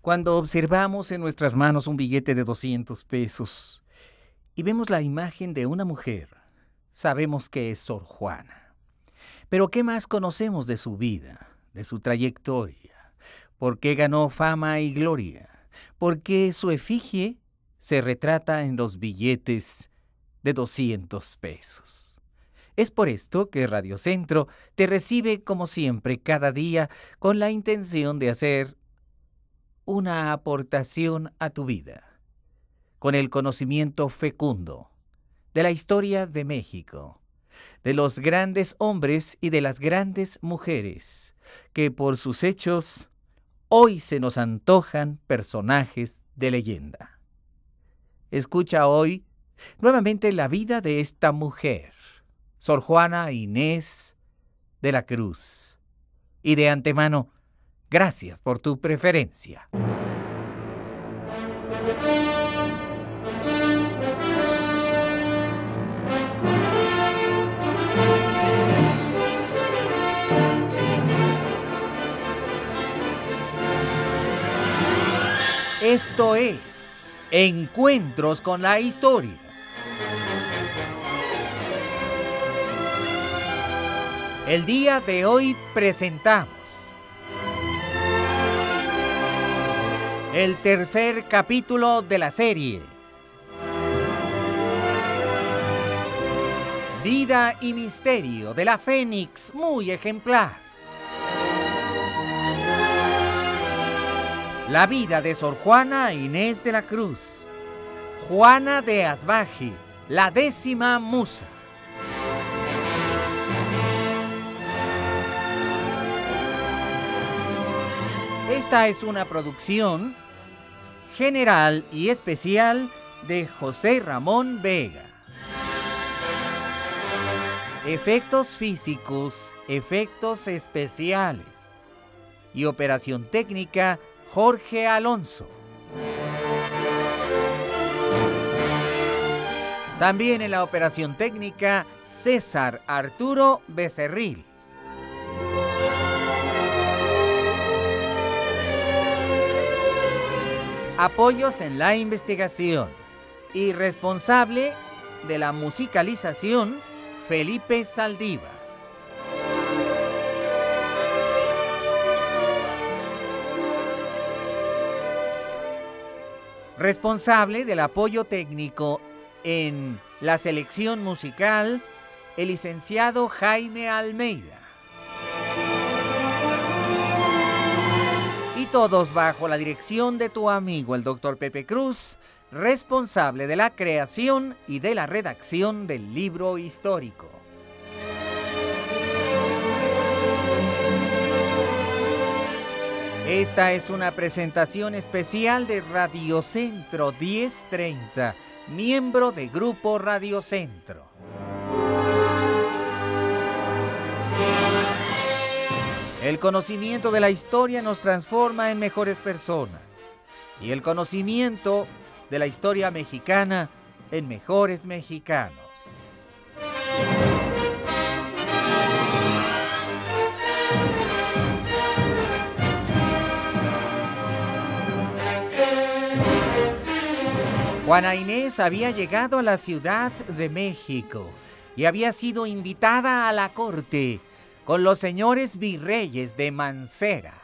Cuando observamos en nuestras manos un billete de 200 pesos y vemos la imagen de una mujer, sabemos que es Sor Juana. Pero ¿qué más conocemos de su vida, de su trayectoria? ¿Por qué ganó fama y gloria? ¿Por qué su efigie se retrata en los billetes de 200 pesos? Es por esto que Radio Centro te recibe como siempre cada día con la intención de hacer una aportación a tu vida, con el conocimiento fecundo de la historia de México, de los grandes hombres y de las grandes mujeres, que por sus hechos hoy se nos antojan personajes de leyenda. Escucha hoy nuevamente la vida de esta mujer, Sor Juana Inés de la Cruz. Y de antemano, gracias por tu preferencia. Esto es Encuentros con la Historia. El día de hoy presentamos el tercer capítulo de la serie Vida y misterio de la Fénix muy ejemplar. La vida de Sor Juana Inés de la Cruz, Juana de Asbaje, la 10ª musa. Esta es una producción general y especial de José Ramón Vega. Efectos físicos, efectos especiales y operación técnica Jorge Alonso. También en la operación técnica César Arturo Becerril. Apoyos en la investigación y responsable de la musicalización Felipe Saldívar. Responsable del apoyo técnico en la selección musical, el licenciado Jaime Almeida. Y todos bajo la dirección de tu amigo el Dr. Pepe Cruz, responsable de la creación y de la redacción del libro histórico. Esta es una presentación especial de Radio Centro 1030, miembro de Grupo Radio Centro. El conocimiento de la historia nos transforma en mejores personas y el conocimiento de la historia mexicana en mejores mexicanos. Juana Inés había llegado a la Ciudad de México y había sido invitada a la corte con los señores virreyes de Mancera.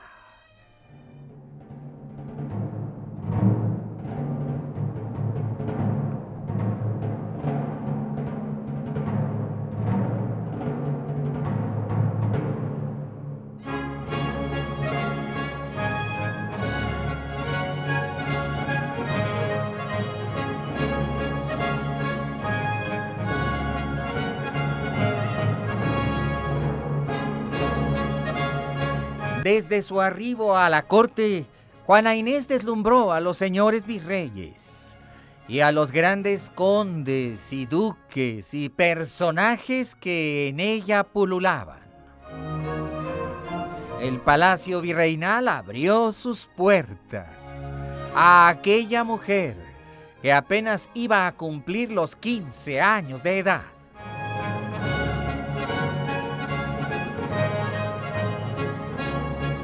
Desde su arribo a la corte, Juana Inés deslumbró a los señores virreyes y a los grandes condes y duques y personajes que en ella pululaban. El palacio virreinal abrió sus puertas a aquella mujer que apenas iba a cumplir los 15 años de edad.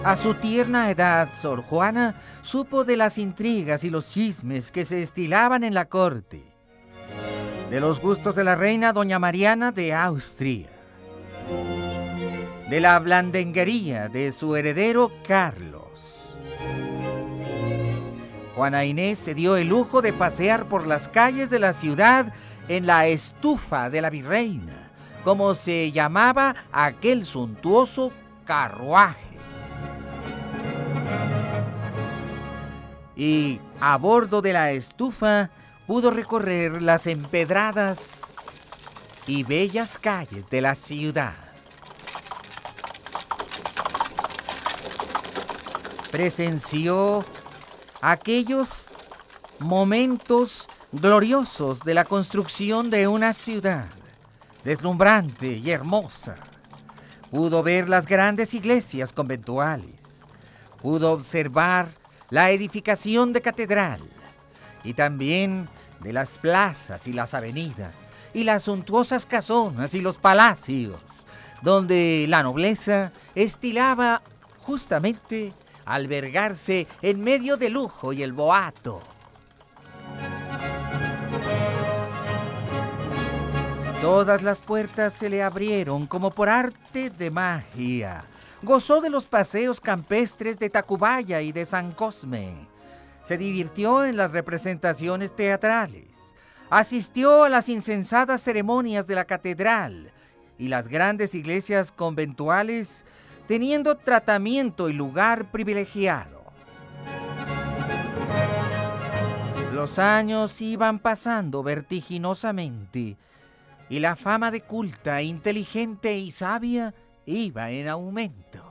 A su tierna edad, Sor Juana supo de las intrigas y los chismes que se estilaban en la corte, de los gustos de la reina doña Mariana de Austria, de la blandenguería de su heredero Carlos. Juana Inés se dio el lujo de pasear por las calles de la ciudad en la estufa de la virreina, como se llamaba aquel suntuoso carruaje. Y a bordo de la estufa pudo recorrer las empedradas y bellas calles de la ciudad. Presenció aquellos momentos gloriosos de la construcción de una ciudad deslumbrante y hermosa. Pudo ver las grandes iglesias conventuales, pudo observar la edificación de catedral y también de las plazas y las avenidas y las suntuosas casonas y los palacios, donde la nobleza estilaba justamente albergarse en medio del lujo y el boato. Todas las puertas se le abrieron como por arte de magia. Gozó de los paseos campestres de Tacubaya y de San Cosme. Se divirtió en las representaciones teatrales. Asistió a las insensatas ceremonias de la catedral y las grandes iglesias conventuales, teniendo tratamiento y lugar privilegiado. Los años iban pasando vertiginosamente y la fama de culta, inteligente y sabia iba en aumento.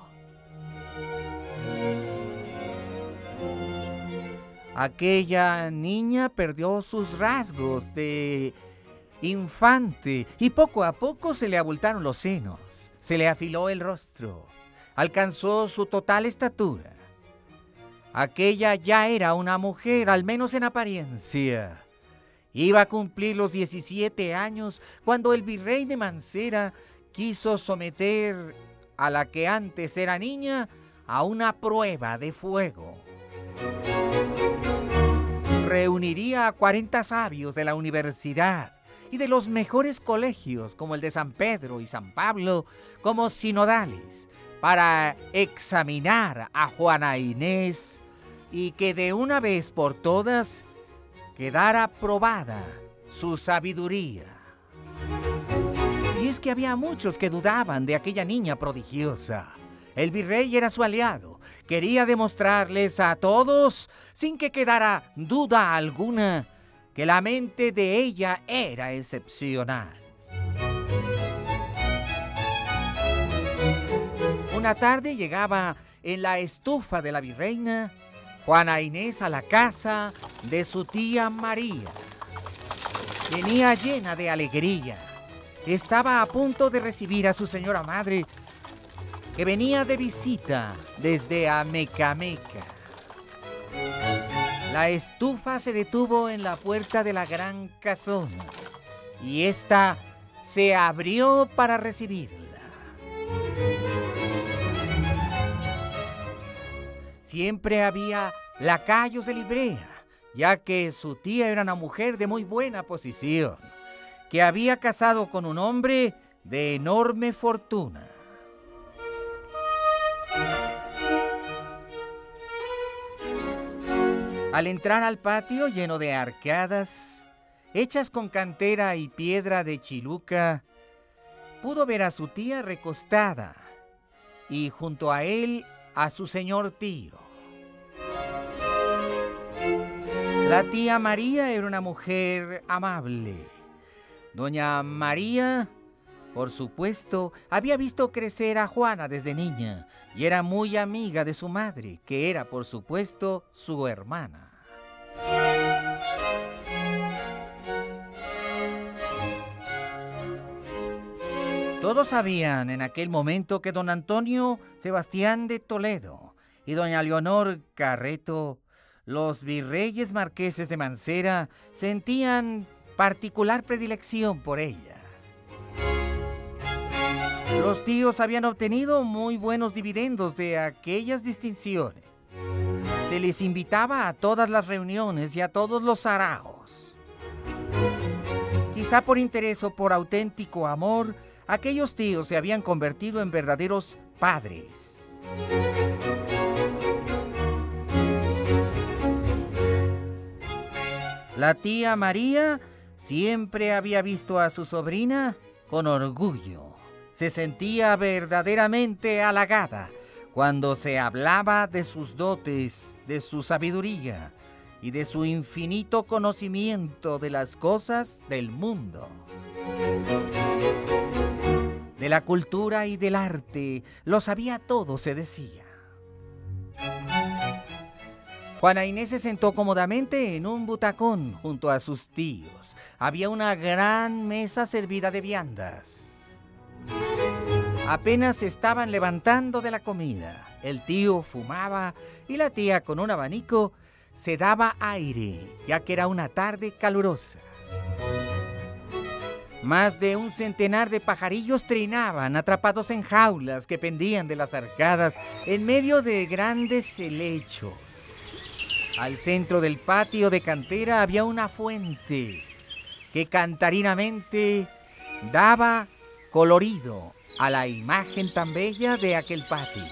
Aquella niña perdió sus rasgos de infante y poco a poco se le abultaron los senos, se le afiló el rostro, alcanzó su total estatura. Aquella ya era una mujer, al menos en apariencia. Iba a cumplir los 17 años cuando el virrey de Mancera quiso someter a la que antes era niña a una prueba de fuego. Reuniría a 40 sabios de la universidad y de los mejores colegios como el de San Pedro y San Pablo como sinodales para examinar a Juana Inés y que de una vez por todas quedara probada su sabiduría. Y es que había muchos que dudaban de aquella niña prodigiosa. El virrey era su aliado. Quería demostrarles a todos, sin que quedara duda alguna, que la mente de ella era excepcional. Una tarde llegaba en la estufa de la virreina Juana Inés a la casa de su tía María. Venía llena de alegría. Estaba a punto de recibir a su señora madre, que venía de visita desde Amecameca. La estufa se detuvo en la puerta de la gran casona y ésta se abrió para recibirla. Siempre había lacayos de librea, ya que su tía era una mujer de muy buena posición, que había casado con un hombre de enorme fortuna. Al entrar al patio lleno de arcadas, hechas con cantera y piedra de Chiluca, pudo ver a su tía recostada y junto a él a su señor tío. La tía María era una mujer amable. Doña María, por supuesto, había visto crecer a Juana desde niña y era muy amiga de su madre, que era, por supuesto, su hermana. Todos sabían en aquel momento que don Antonio Sebastián de Toledo y doña Leonor Carreto, los virreyes marqueses de Mancera, sentían particular predilección por ella. Los tíos habían obtenido muy buenos dividendos de aquellas distinciones. Se les invitaba a todas las reuniones y a todos los saraos. Quizá por interés o por auténtico amor, aquellos tíos se habían convertido en verdaderos padres. La tía María siempre había visto a su sobrina con orgullo. Se sentía verdaderamente halagada cuando se hablaba de sus dotes, de su sabiduría y de su infinito conocimiento de las cosas del mundo. De la cultura y del arte, lo sabía todo, se decía. Juana Inés se sentó cómodamente en un butacón junto a sus tíos. Había una gran mesa servida de viandas. Apenas se estaban levantando de la comida. El tío fumaba y la tía, con un abanico, se daba aire, ya que era una tarde calurosa. Más de un centenar de pajarillos trinaban, atrapados en jaulas que pendían de las arcadas en medio de grandes helechos. Al centro del patio de cantera había una fuente que cantarinamente daba colorido a la imagen tan bella de aquel patio.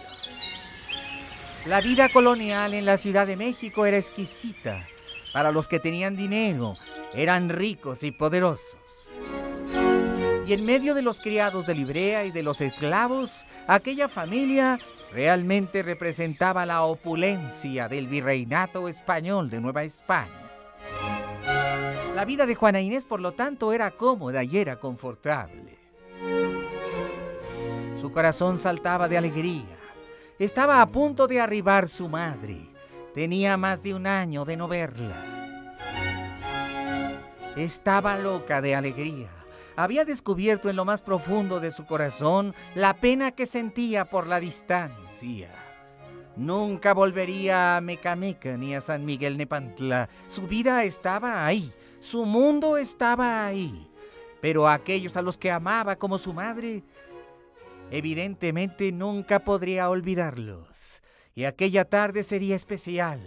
La vida colonial en la Ciudad de México era exquisita. Para los que tenían dinero, eran ricos y poderosos. Y en medio de los criados de librea y de los esclavos, aquella familia realmente representaba la opulencia del virreinato español de Nueva España. La vida de Juana Inés, por lo tanto, era cómoda y era confortable. Su corazón saltaba de alegría. Estaba a punto de arribar su madre. Tenía más de un año de no verla. Estaba loca de alegría. Había descubierto en lo más profundo de su corazón la pena que sentía por la distancia. Nunca volvería a Mecameca ni a San Miguel Nepantla. Su vida estaba ahí, su mundo estaba ahí. Pero aquellos a los que amaba como su madre, evidentemente nunca podría olvidarlos. Y aquella tarde sería especial,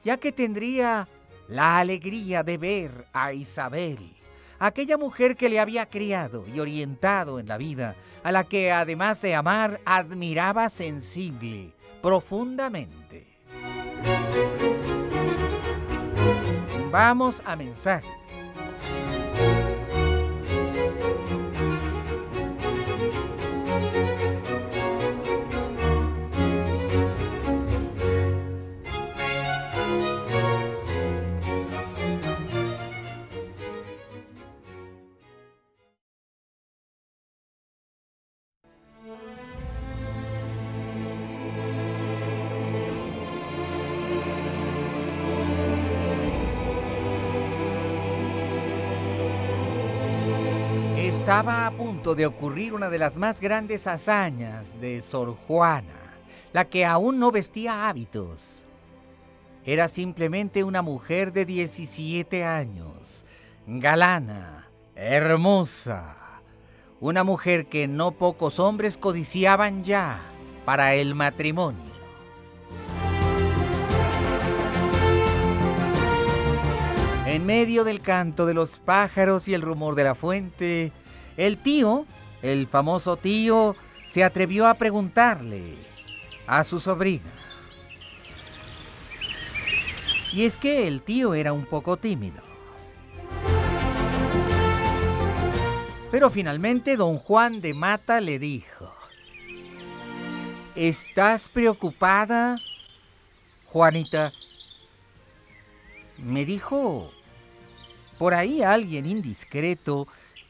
ya que tendría la alegría de ver a Isabel, aquella mujer que le había criado y orientado en la vida, a la que además de amar, admiraba sensible, profundamente. Vamos a mensajes. Estaba a punto de ocurrir una de las más grandes hazañas de Sor Juana, la que aún no vestía hábitos. Era simplemente una mujer de 17 años, galana, hermosa, una mujer que no pocos hombres codiciaban ya para el matrimonio. En medio del canto de los pájaros y el rumor de la fuente, el tío, el famoso tío, se atrevió a preguntarle a su sobrina. Y es que el tío era un poco tímido. Pero finalmente don Juan de Mata le dijo: ¿estás preocupada, Juanita? Me dijo por ahí alguien indiscreto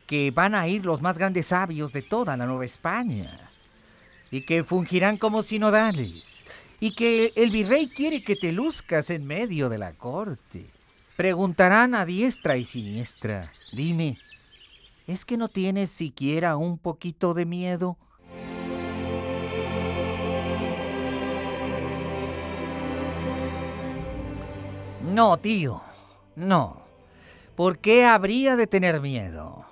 que van a ir los más grandes sabios de toda la Nueva España y que fungirán como sinodales y que el virrey quiere que te luzcas en medio de la corte. Preguntarán a diestra y siniestra. Dime, ¿es que no tienes siquiera un poquito de miedo? No, tío, no. ¿Por qué habría de tener miedo?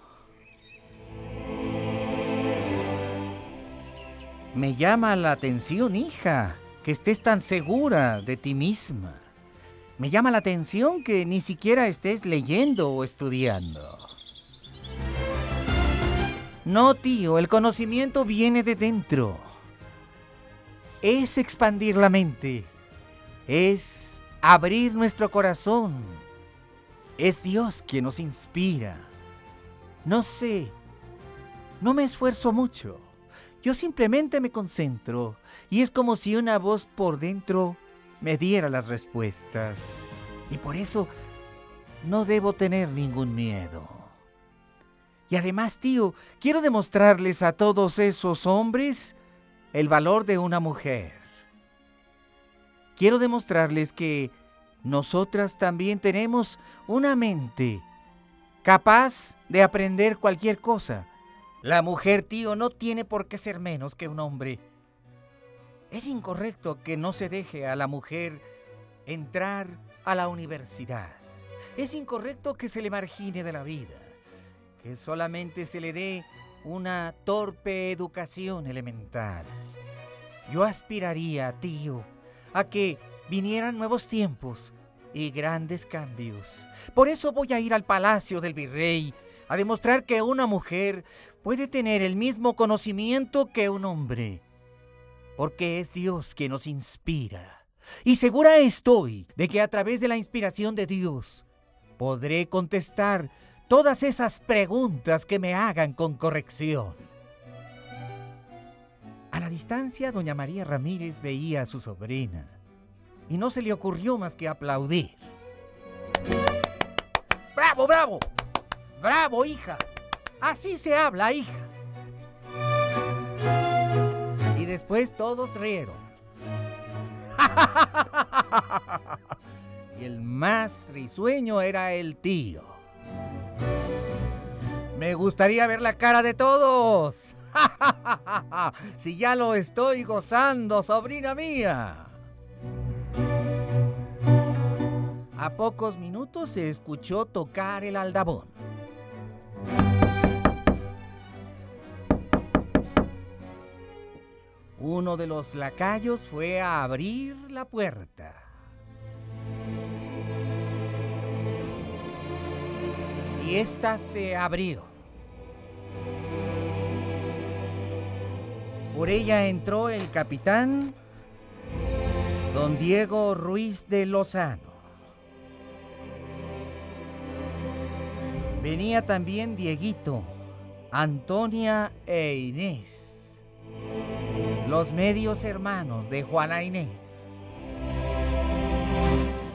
Me llama la atención, hija, que estés tan segura de ti misma. Me llama la atención que ni siquiera estés leyendo o estudiando. No, tío, el conocimiento viene de dentro. Es expandir la mente. Es abrir nuestro corazón. Es Dios quien nos inspira. No sé, no me esfuerzo mucho. Yo simplemente me concentro y es como si una voz por dentro me diera las respuestas. Y por eso no debo tener ningún miedo. Y además, tío, quiero demostrarles a todos esos hombres el valor de una mujer. Quiero demostrarles que nosotras también tenemos una mente capaz de aprender cualquier cosa. La mujer, tío, no tiene por qué ser menos que un hombre. Es incorrecto que no se deje a la mujer entrar a la universidad. Es incorrecto que se le margine de la vida, que solamente se le dé una torpe educación elemental. Yo aspiraría, tío, a que vinieran nuevos tiempos y grandes cambios. Por eso voy a ir al palacio del virrey a demostrar que una mujer puede tener el mismo conocimiento que un hombre, porque es Dios quien nos inspira. Y segura estoy de que a través de la inspiración de Dios podré contestar todas esas preguntas que me hagan con corrección. A la distancia, doña María Ramírez veía a su sobrina y no se le ocurrió más que aplaudir. ¡Bravo, bravo! ¡Bravo, hija! Así se habla, hija. Y después todos rieron. Y el más risueño era el tío. Me gustaría ver la cara de todos. Si ya lo estoy gozando, sobrina mía. A pocos minutos se escuchó tocar el aldabón. Uno de los lacayos fue a abrir la puerta. Y ésta se abrió. Por ella entró el capitán don Diego Ruiz de Lozano. Venía también Dieguito, Antonia e Inés, los medios hermanos de Juana Inés.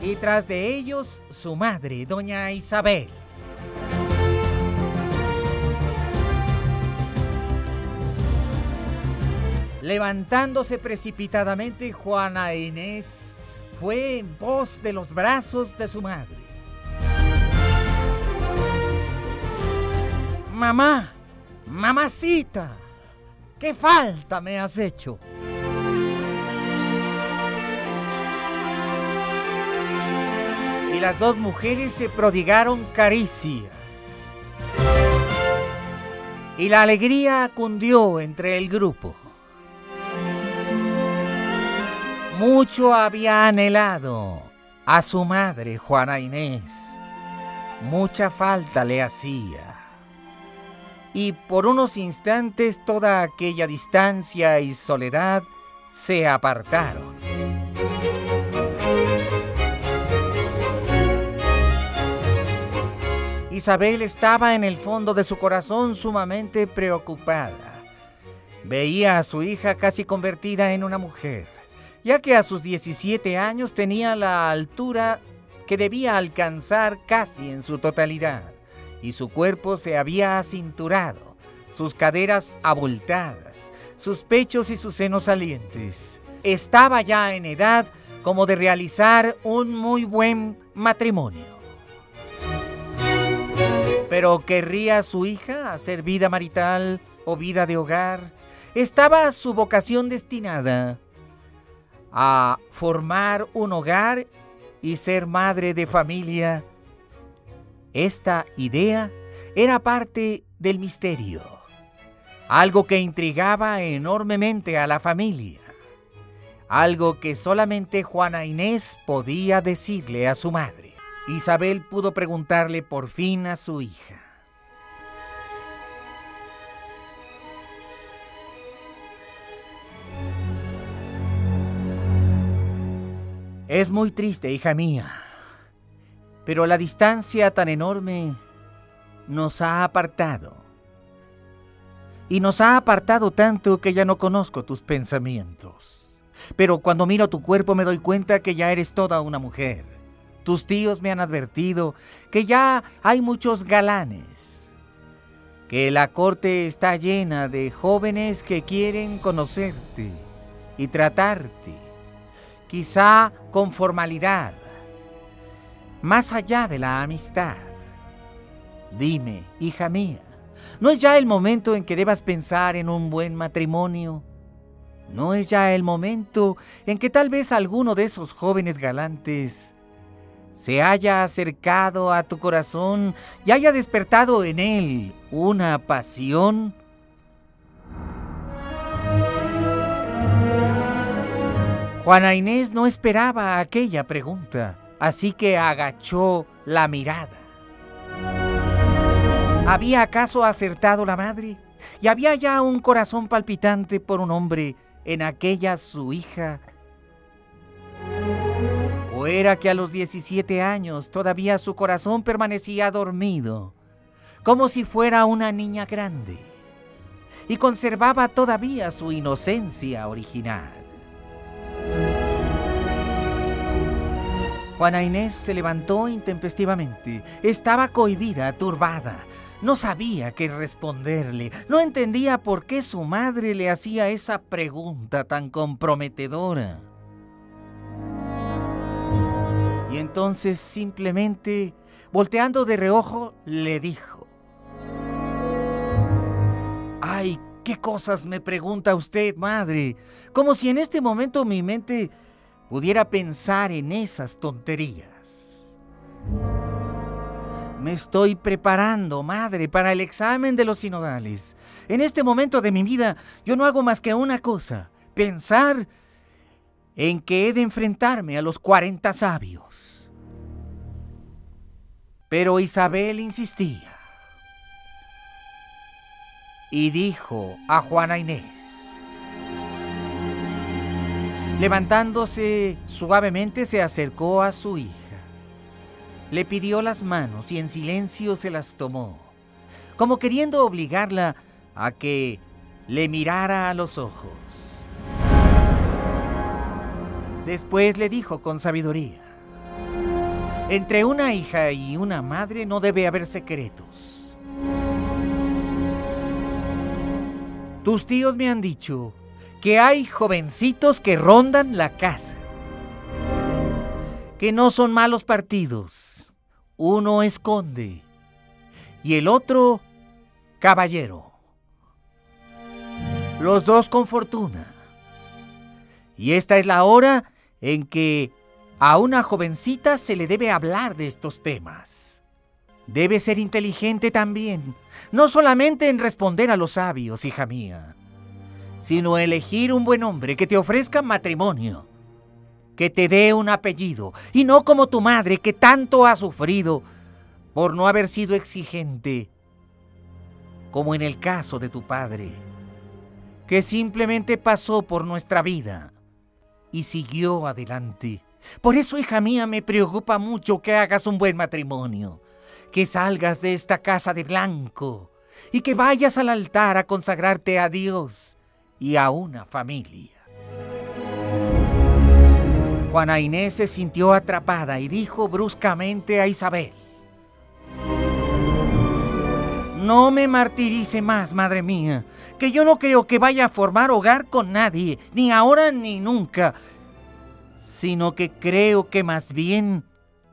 Y tras de ellos, su madre, doña Isabel. Levantándose precipitadamente, Juana Inés fue en pos de los brazos de su madre. Mamá, mamacita, ¿qué falta me has hecho? Y las dos mujeres se prodigaron caricias. Y la alegría cundió entre el grupo. Mucho había anhelado a su madre, Juana Inés. Mucha falta le hacía. Y por unos instantes toda aquella distancia y soledad se apartaron. Isabel estaba en el fondo de su corazón sumamente preocupada. Veía a su hija casi convertida en una mujer, ya que a sus 17 años tenía la altura que debía alcanzar casi en su totalidad, y su cuerpo se había acinturado, sus caderas abultadas, sus pechos y sus senos salientes. Estaba ya en edad como de realizar un muy buen matrimonio. Pero ¿querría su hija hacer vida marital o vida de hogar? ¿Estaba su vocación destinada a formar un hogar y ser madre de familia? Esta idea era parte del misterio. algo que intrigaba enormemente a la familia, algo que solamente Juana Inés podía decirle a su madre. Isabel pudo preguntarle por fin a su hija. Es muy triste, hija mía, pero la distancia tan enorme nos ha apartado. Y nos ha apartado tanto que ya no conozco tus pensamientos. Pero cuando miro tu cuerpo me doy cuenta que ya eres toda una mujer. Tus tíos me han advertido que ya hay muchos galanes, que la corte está llena de jóvenes que quieren conocerte y tratarte, quizá con formalidad, más allá de la amistad. Dime, hija mía, ¿no es ya el momento en que debas pensar en un buen matrimonio? ¿No es ya el momento en que tal vez alguno de esos jóvenes galantes se haya acercado a tu corazón y haya despertado en él una pasión? Juana Inés no esperaba aquella pregunta, así que agachó la mirada. ¿Había acaso acertado la madre? ¿Y había ya un corazón palpitante por un hombre en aquella su hija? ¿O era que a los 17 años todavía su corazón permanecía dormido, como si fuera una niña grande, y conservaba todavía su inocencia original? Juana Inés se levantó intempestivamente. Estaba cohibida, turbada. No sabía qué responderle. No entendía por qué su madre le hacía esa pregunta tan comprometedora. Y entonces simplemente, volteando de reojo, le dijo: ¡ay, qué cosas me pregunta usted, madre! Como si en este momento mi mente pudiera pensar en esas tonterías. Me estoy preparando, madre, para el examen de los sinodales. En este momento de mi vida yo no hago más que una cosa: pensar en que he de enfrentarme a los 40 sabios. Pero Isabel insistía y dijo a Juana Inés. Levantándose suavemente se acercó a su hija. Le pidió las manos y en silencio se las tomó, como queriendo obligarla a que le mirara a los ojos. Después le dijo con sabiduría: entre una hija y una madre no debe haber secretos. Tus tíos me han dicho que hay jovencitos que rondan la casa, que no son malos partidos. Uno es conde y el otro caballero. Los dos con fortuna. Y esta es la hora en que a una jovencita se le debe hablar de estos temas. Debe ser inteligente también, no solamente en responder a los sabios, hija mía, sino elegir un buen hombre que te ofrezca matrimonio, que te dé un apellido, y no como tu madre, que tanto ha sufrido por no haber sido exigente, como en el caso de tu padre, que simplemente pasó por nuestra vida y siguió adelante. Por eso, hija mía, me preocupa mucho que hagas un buen matrimonio, que salgas de esta casa de blanco y que vayas al altar a consagrarte a Dios y a una familia. Juana Inés se sintió atrapada y dijo bruscamente a Isabel: no me martirice más, madre mía, que yo no creo que vaya a formar hogar con nadie, ni ahora ni nunca, sino que creo que más bien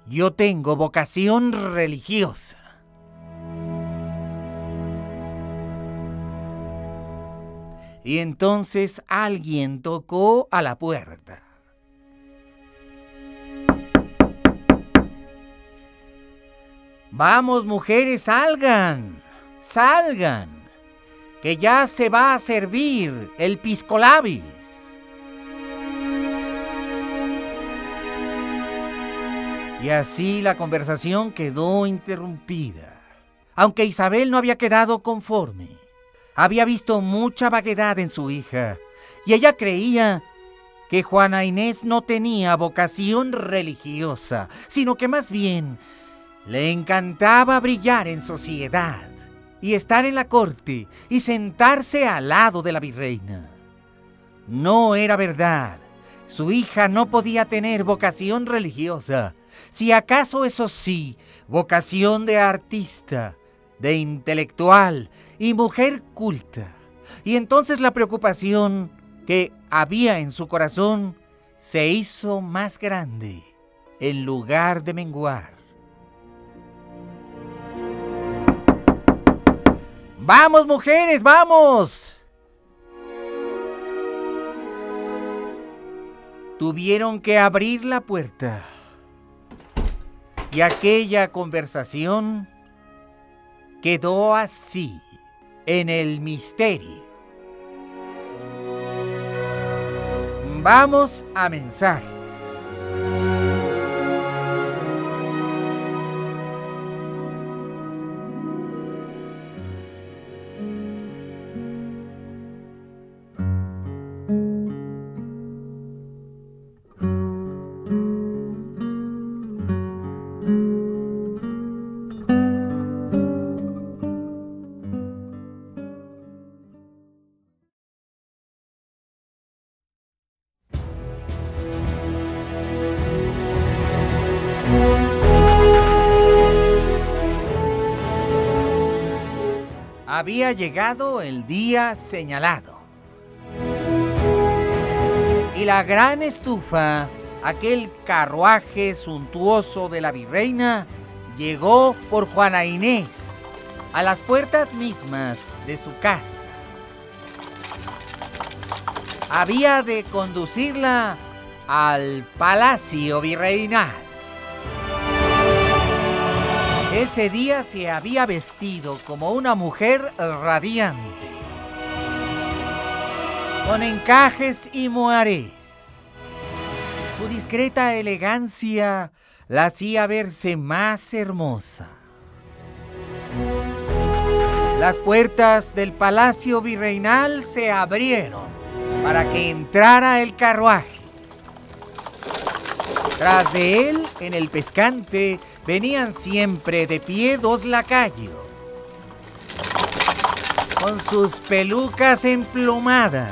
yo tengo vocación religiosa. Y entonces alguien tocó a la puerta. ¡Vamos, mujeres, salgan! ¡Salgan! que ya se va a servir el pisco labis. Y así la conversación quedó interrumpida. Aunque Isabel no había quedado conforme. Había visto mucha vaguedad en su hija, y ella creía que Juana Inés no tenía vocación religiosa, sino que más bien le encantaba brillar en sociedad y estar en la corte y sentarse al lado de la virreina. No era verdad. Su hija no podía tener vocación religiosa, si acaso eso sí, vocación de artista, de intelectual y mujer culta. Y entonces la preocupación que había en su corazón se hizo más grande en lugar de menguar. ¡Vamos, mujeres, vamos! Tuvieron que abrir la puerta. Y aquella conversación quedó así, en el misterio. Vamos a mensajes. Había llegado el día señalado. Y la gran estufa, aquel carruaje suntuoso de la virreina, llegó por Juana Inés a las puertas mismas de su casa. Había de conducirla al palacio virreinal. Ese día se había vestido como una mujer radiante, con encajes y moarés. Su discreta elegancia la hacía verse más hermosa. Las puertas del palacio virreinal se abrieron para que entrara el carruaje. Tras de él, en el pescante, venían siempre de pie dos lacayos, con sus pelucas emplumadas,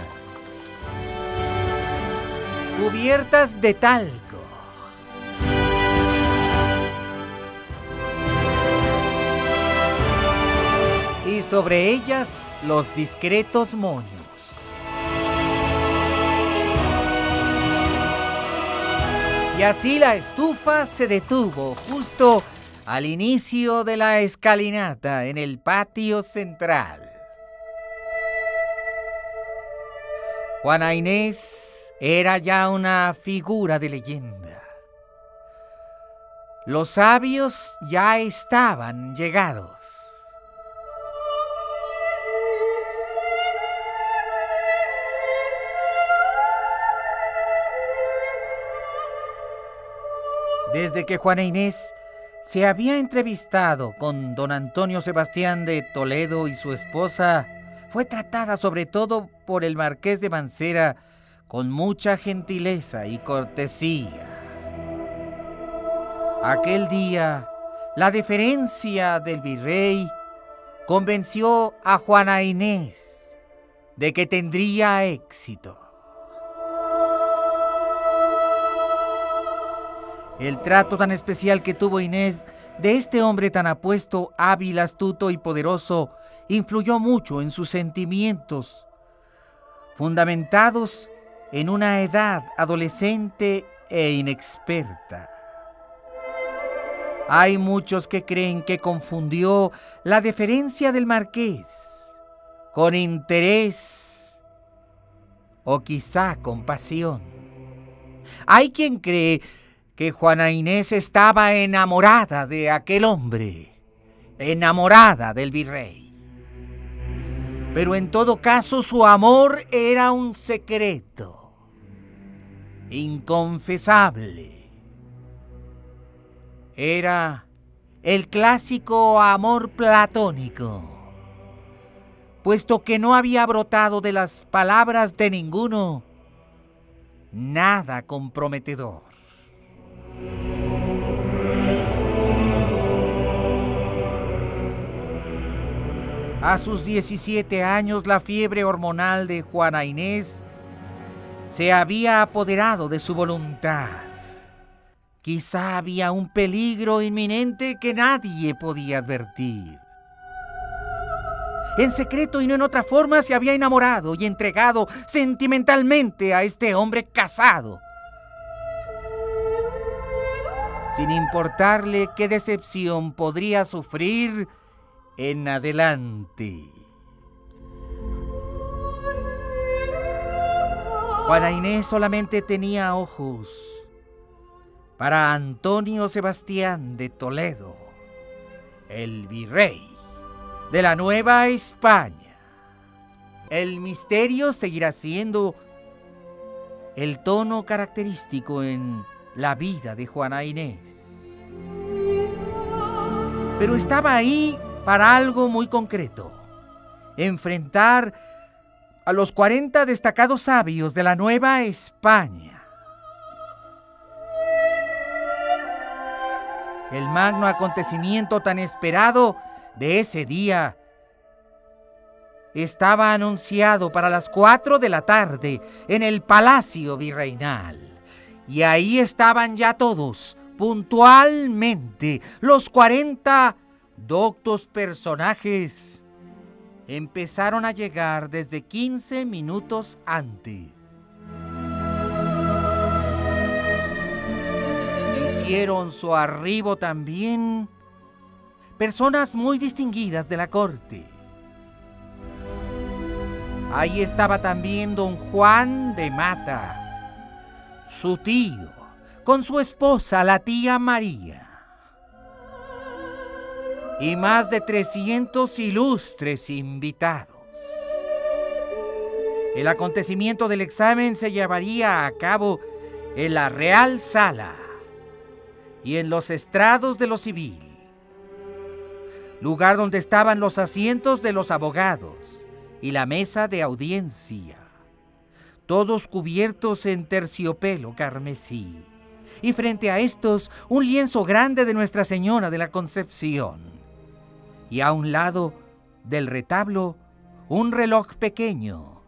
cubiertas de talco. Y sobre ellas los discretos moños. Y así la estufa se detuvo justo al inicio de la escalinata en el patio central. Juana Inés era ya una figura de leyenda. Los sabios ya estaban llegados. Desde que Juana Inés se había entrevistado con don Antonio Sebastián de Toledo y su esposa, fue tratada sobre todo por el marqués de Mancera con mucha gentileza y cortesía. Aquel día, la deferencia del virrey convenció a Juana Inés de que tendría éxito. El trato tan especial que tuvo Inés de este hombre tan apuesto, hábil, astuto y poderoso influyó mucho en sus sentimientos, fundamentados en una edad adolescente e inexperta. Hay muchos que creen que confundió la deferencia del marqués con interés o quizá con pasión. Hay quien cree que Juana Inés estaba enamorada de aquel hombre, enamorada del virrey. Pero en todo caso su amor era un secreto inconfesable. Era el clásico amor platónico, puesto que no había brotado de las palabras de ninguno nada comprometedor. A sus 17 años, la fiebre hormonal de Juana Inés se había apoderado de su voluntad. Quizá había un peligro inminente que nadie podía advertir. En secreto y no en otra forma se había enamorado y entregado sentimentalmente a este hombre casado, sin importarle qué decepción podría sufrir en adelante. Juana Inés solamente tenía ojos para Antonio Sebastián de Toledo, el virrey de la Nueva España. El misterio seguirá siendo el tono característico en la vida de Juana Inés. Pero estaba ahí para algo muy concreto: enfrentar a los 40 destacados sabios de la Nueva España. El magno acontecimiento tan esperado de ese día estaba anunciado para las 4 de la tarde en el Palacio Virreinal. Y ahí estaban ya todos, puntualmente. Los 40 doctos personajes empezaron a llegar desde 15 minutos antes. Hicieron su arribo también personas muy distinguidas de la corte. Ahí estaba también don Juan de Mata, su tío, con su esposa, la tía María, y más de 300 ilustres invitados. El acontecimiento del examen se llevaría a cabo en la Real Sala y en los estrados de lo civil, lugar donde estaban los asientos de los abogados y la mesa de audiencia, todos cubiertos en terciopelo carmesí, y frente a estos un lienzo grande de Nuestra Señora de la Concepción, y a un lado del retablo un reloj pequeño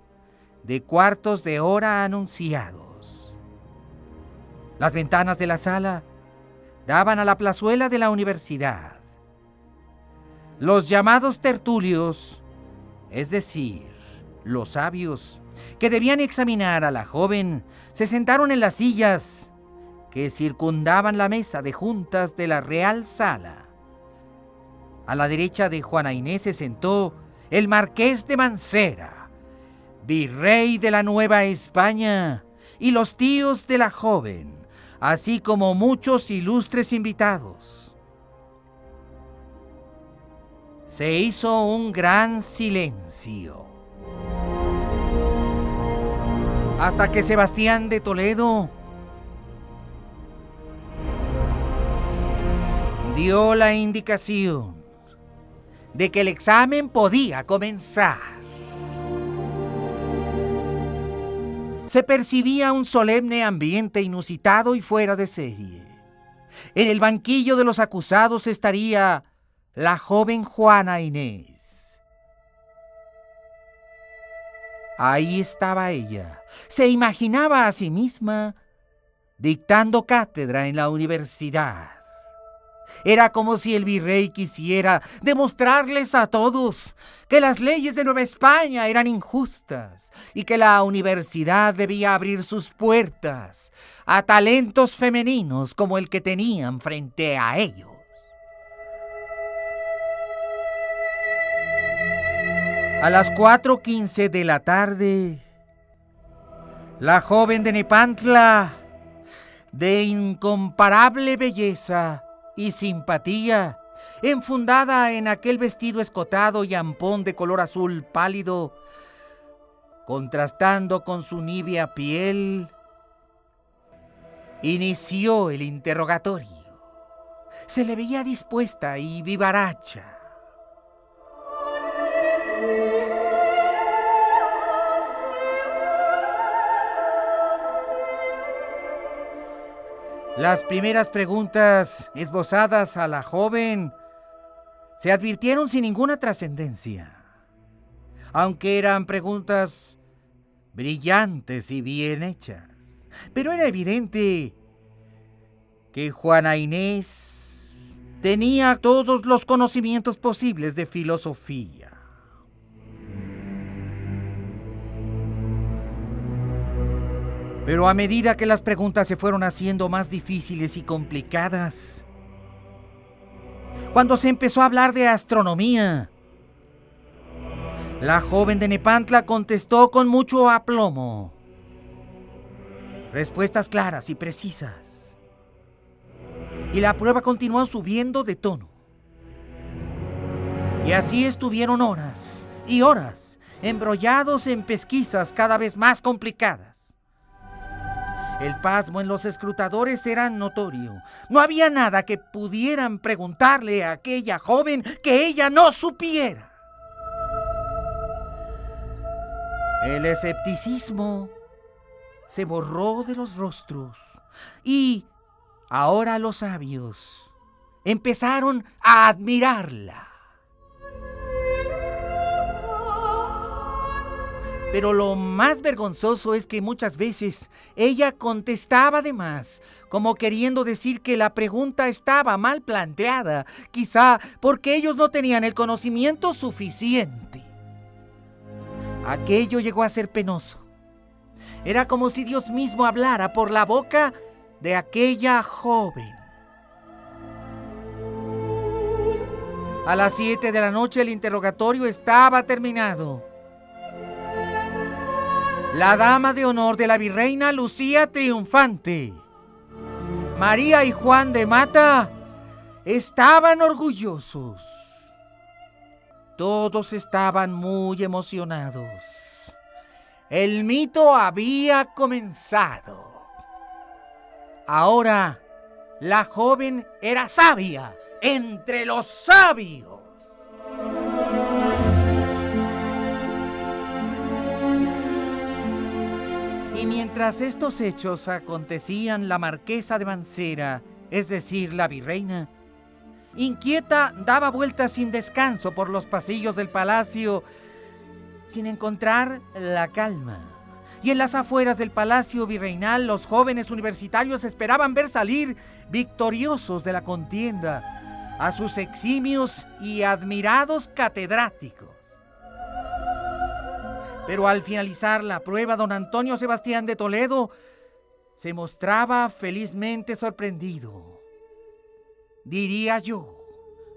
de cuartos de hora anunciados. Las ventanas de la sala daban a la plazuela de la universidad. Los llamados tertulios, es decir, los sabios que debían examinar a la joven, se sentaron en las sillas que circundaban la mesa de juntas de la Real Sala. A la derecha de Juana Inés se sentó el Marqués de Mancera, virrey de la Nueva España, y los tíos de la joven, así como muchos ilustres invitados. Se hizo un gran silencio, hasta que Sebastián de Toledo dio la indicación de que el examen podía comenzar. Se percibía un solemne ambiente inusitado y fuera de serie. En el banquillo de los acusados estaría la joven Juana Inés. Ahí estaba ella. Se imaginaba a sí misma dictando cátedra en la universidad. Era como si el virrey quisiera demostrarles a todos que las leyes de Nueva España eran injustas y que la universidad debía abrir sus puertas a talentos femeninos como el que tenían frente a ellos. A las 4:15 de la tarde, la joven de Nepantla, de incomparable belleza y simpatía, enfundada en aquel vestido escotado y ampón de color azul pálido, contrastando con su nívea piel, inició el interrogatorio. Se le veía dispuesta y vivaracha. Las primeras preguntas esbozadas a la joven se advirtieron sin ninguna trascendencia, aunque eran preguntas brillantes y bien hechas. Pero era evidente que Juana Inés tenía todos los conocimientos posibles de filosofía. Pero a medida que las preguntas se fueron haciendo más difíciles y complicadas, cuando se empezó a hablar de astronomía, la joven de Nepantla contestó con mucho aplomo. Respuestas claras y precisas. Y la prueba continuó subiendo de tono. Y así estuvieron horas y horas, embrollados en pesquisas cada vez más complicadas. El pasmo en los escrutadores era notorio. No había nada que pudieran preguntarle a aquella joven que ella no supiera. El escepticismo se borró de los rostros y ahora los sabios empezaron a admirarla. Pero lo más vergonzoso es que muchas veces ella contestaba de más, como queriendo decir que la pregunta estaba mal planteada, quizá porque ellos no tenían el conocimiento suficiente. Aquello llegó a ser penoso. Era como si Dios mismo hablara por la boca de aquella joven. A las 7 de la noche el interrogatorio estaba terminado. La dama de honor de la virreina lucía triunfante. María y Juan de Mata estaban orgullosos. Todos estaban muy emocionados. El mito había comenzado. Ahora la joven era sabia entre los sabios. Y mientras estos hechos acontecían, la marquesa de Mancera, es decir, la virreina, inquieta, daba vueltas sin descanso por los pasillos del palacio, sin encontrar la calma. Y en las afueras del palacio virreinal, los jóvenes universitarios esperaban ver salir victoriosos de la contienda a sus eximios y admirados catedráticos. Pero al finalizar la prueba, don Antonio Sebastián de Toledo se mostraba felizmente sorprendido. Diría yo,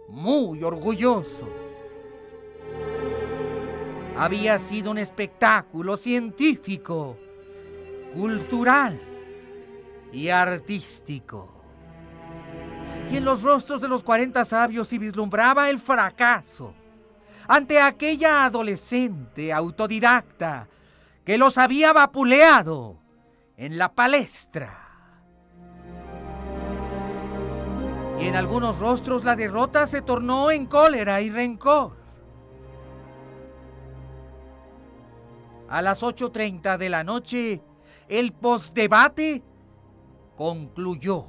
muy orgulloso. Había sido un espectáculo científico, cultural y artístico. Y en los rostros de los 40 sabios se vislumbraba el fracaso ante aquella adolescente autodidacta que los había vapuleado en la palestra. Y en algunos rostros la derrota se tornó en cólera y rencor. A las 8:30 de la noche, el postdebate concluyó.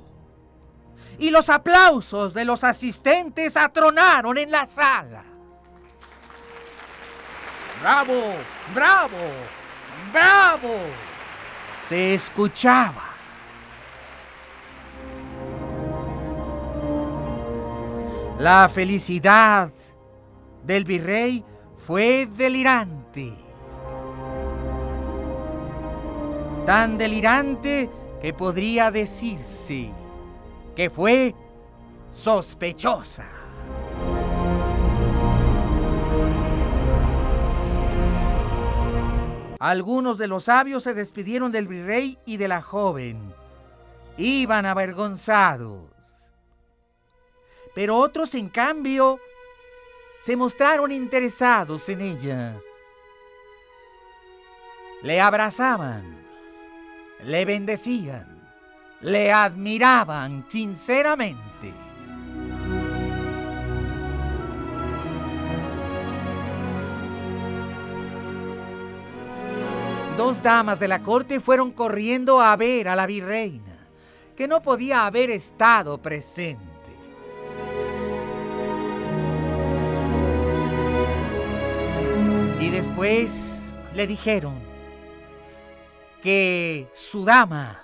Y los aplausos de los asistentes atronaron en la sala. ¡Bravo! ¡Bravo! ¡Bravo! Se escuchaba. La felicidad del virrey fue delirante. Tan delirante que podría decirse que fue sospechosa. Algunos de los sabios se despidieron del virrey y de la joven. Iban avergonzados. Pero otros, en cambio, se mostraron interesados en ella. Le abrazaban, le bendecían, le admiraban sinceramente. Dos damas de la corte fueron corriendo a ver a la virreina, que no podía haber estado presente. Y después le dijeron que su dama,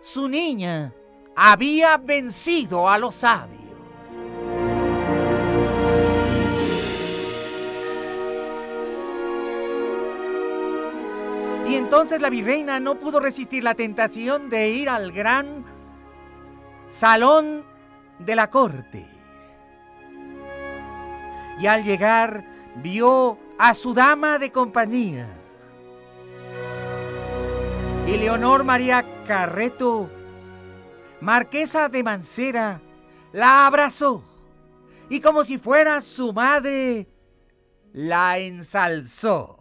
su niña, había vencido a los sabios. Y entonces la virreina no pudo resistir la tentación de ir al gran salón de la corte. Y al llegar vio a su dama de compañía. Y Leonor María Carreto, marquesa de Mancera, la abrazó y, como si fuera su madre, la ensalzó.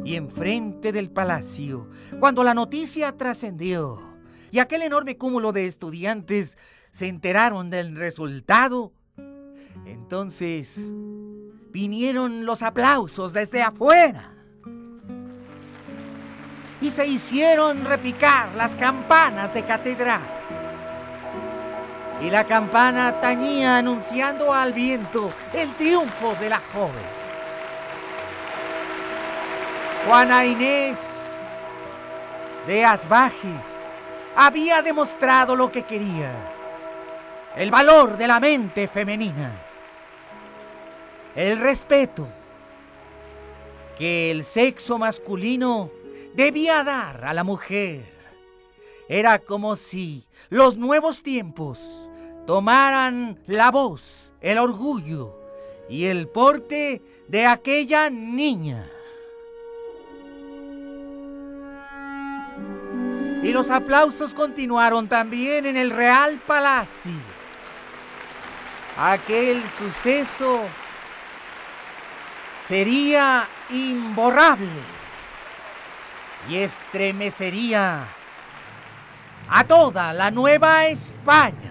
Y enfrente del palacio, cuando la noticia trascendió y aquel enorme cúmulo de estudiantes se enteraron del resultado, entonces vinieron los aplausos desde afuera y se hicieron repicar las campanas de catedral. Y la campana tañía anunciando al viento el triunfo de la joven. Juana Inés de Asbaje había demostrado lo que quería: el valor de la mente femenina, el respeto que el sexo masculino debía dar a la mujer. Era como si los nuevos tiempos tomaran la voz, el orgullo y el porte de aquella niña. Y los aplausos continuaron también en el Real Palacio. Aquel suceso sería imborrable y estremecería a toda la Nueva España.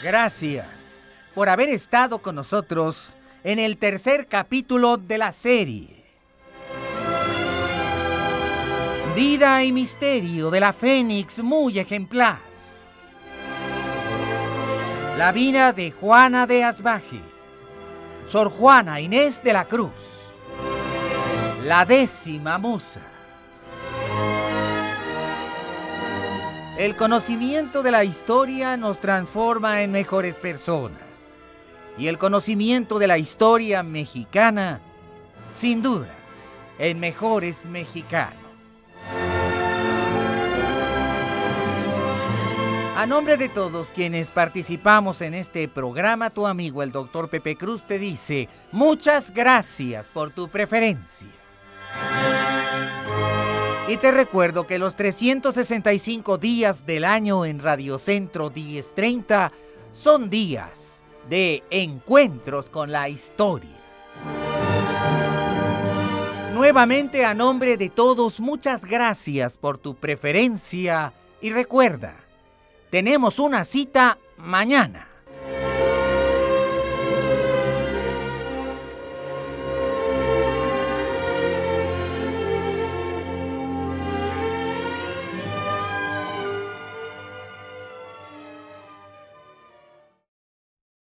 Gracias por haber estado con nosotros en el tercer capítulo de la serie Vida y misterio de la Fénix muy ejemplar. La vida de Juana de Asbaje, Sor Juana Inés de la Cruz, la 10ª musa. El conocimiento de la historia nos transforma en mejores personas. Y el conocimiento de la historia mexicana, sin duda, en mejores mexicanos. A nombre de todos quienes participamos en este programa, tu amigo el Dr. Pepe Cruz te dice muchas gracias por tu preferencia. Y te recuerdo que los 365 días del año en Radio Centro 1030 son días de encuentros con la historia. Nuevamente, a nombre de todos, muchas gracias por tu preferencia y recuerda, tenemos una cita mañana.